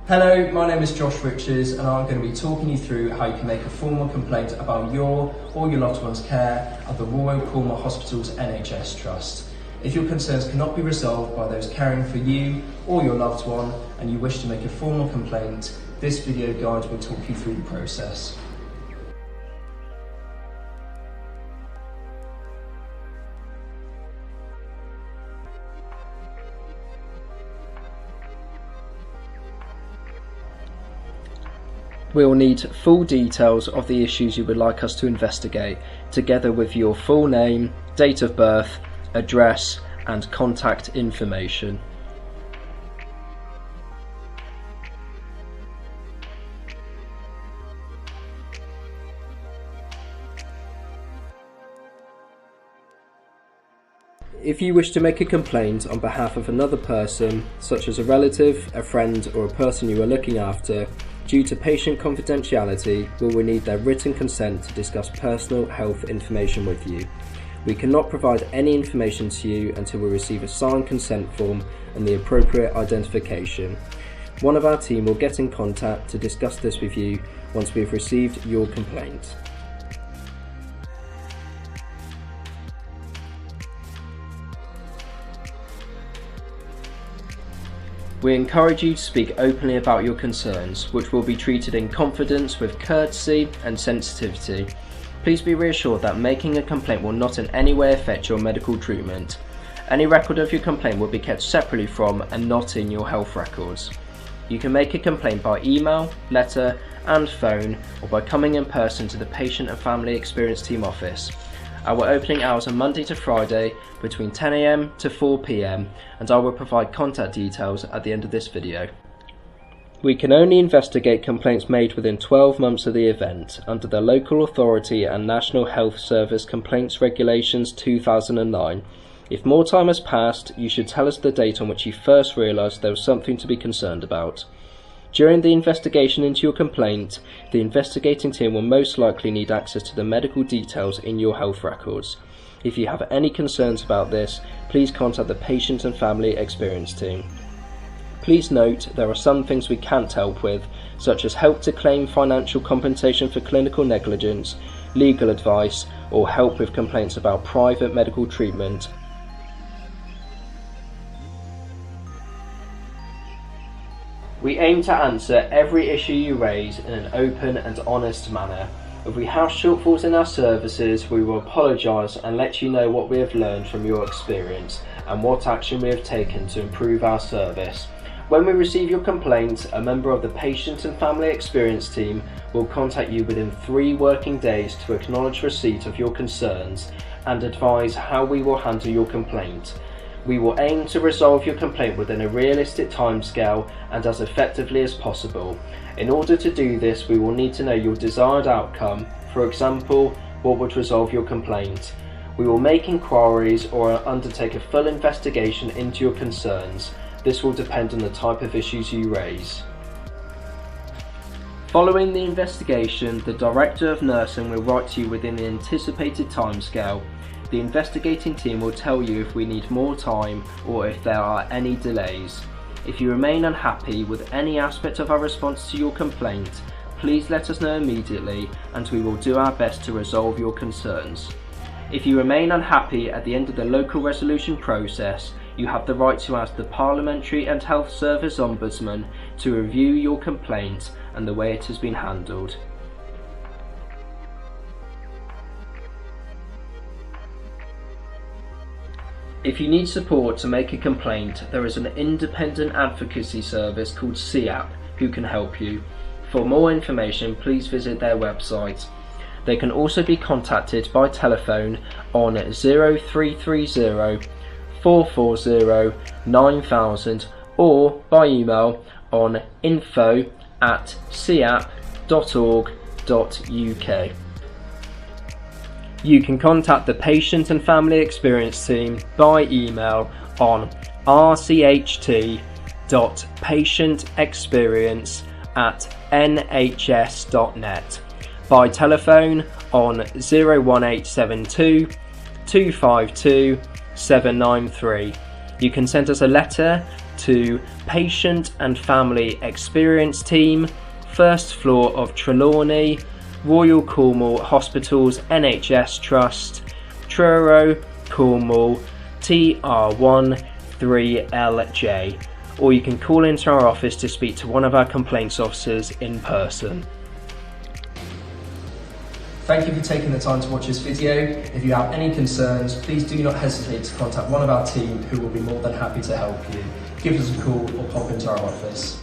Hello, my name is Josh Richards and I'm going to be talking you through how you can make a formal complaint about your or your loved one's care at the Royal Cornwall Hospitals NHS Trust. If your concerns cannot be resolved by those caring for you or your loved one and you wish to make a formal complaint, this video guide will talk you through the process. We'll need full details of the issues you would like us to investigate, together with your full name, date of birth, address and contact information. If you wish to make a complaint on behalf of another person, such as a relative, a friend or a person you are looking after, due to patient confidentiality, we will need their written consent to discuss personal health information with you. We cannot provide any information to you until we receive a signed consent form and the appropriate identification. One of our team will get in contact to discuss this with you once we have received your complaint. We encourage you to speak openly about your concerns, which will be treated in confidence with courtesy and sensitivity. Please be reassured that making a complaint will not in any way affect your medical treatment. Any record of your complaint will be kept separately from and not in your health records. You can make a complaint by email, letter and phone, or by coming in person to the Patient and Family Experience Team office. Our opening hours are Monday to Friday between 10 AM to 4 PM, and I will provide contact details at the end of this video. We can only investigate complaints made within 12 months of the event under the Local Authority and National Health Service Complaints Regulations 2009. If more time has passed, you should tell us the date on which you first realised there was something to be concerned about. During the investigation into your complaint, the investigating team will most likely need access to the medical details in your health records. If you have any concerns about this, please contact the Patient and Family Experience Team. Please note there are some things we can't help with, such as help to claim financial compensation for clinical negligence, legal advice, or help with complaints about private medical treatment. We aim to answer every issue you raise in an open and honest manner. If we have shortfalls in our services, we will apologise and let you know what we have learned from your experience and what action we have taken to improve our service. When we receive your complaint, a member of the Patient and Family Experience Team will contact you within 3 working days to acknowledge receipt of your concerns and advise how we will handle your complaint. We will aim to resolve your complaint within a realistic timescale and as effectively as possible. In order to do this, we will need to know your desired outcome, for example, what would resolve your complaint. We will make inquiries or undertake a full investigation into your concerns. This will depend on the type of issues you raise. Following the investigation, the Director of Nursing will write to you within the anticipated timescale. The investigating team will tell you if we need more time or if there are any delays. If you remain unhappy with any aspect of our response to your complaint, please let us know immediately and we will do our best to resolve your concerns. If you remain unhappy at the end of the local resolution process, you have the right to ask the Parliamentary and Health Service Ombudsman to review your complaint and the way it has been handled. If you need support to make a complaint, there is an independent advocacy service called CAP who can help you. For more information, please visit their website. They can also be contacted by telephone on 0330 440 9000 or by email on info@cap.org.uk. You can contact the Patient and Family Experience Team by email on rchT.patientexperience@nhs.net, by telephone on 01872 252 793. You can send us a letter to Patient and Family Experience Team, first floor of Trelawney, Royal Cornwall Hospitals NHS Trust, Truro, Cornwall, TR1 3LJ, or you can call into our office to speak to one of our complaints officers in person. Thank you for taking the time to watch this video. If you have any concerns, please do not hesitate to contact one of our team who will be more than happy to help you. Give us a call or pop into our office.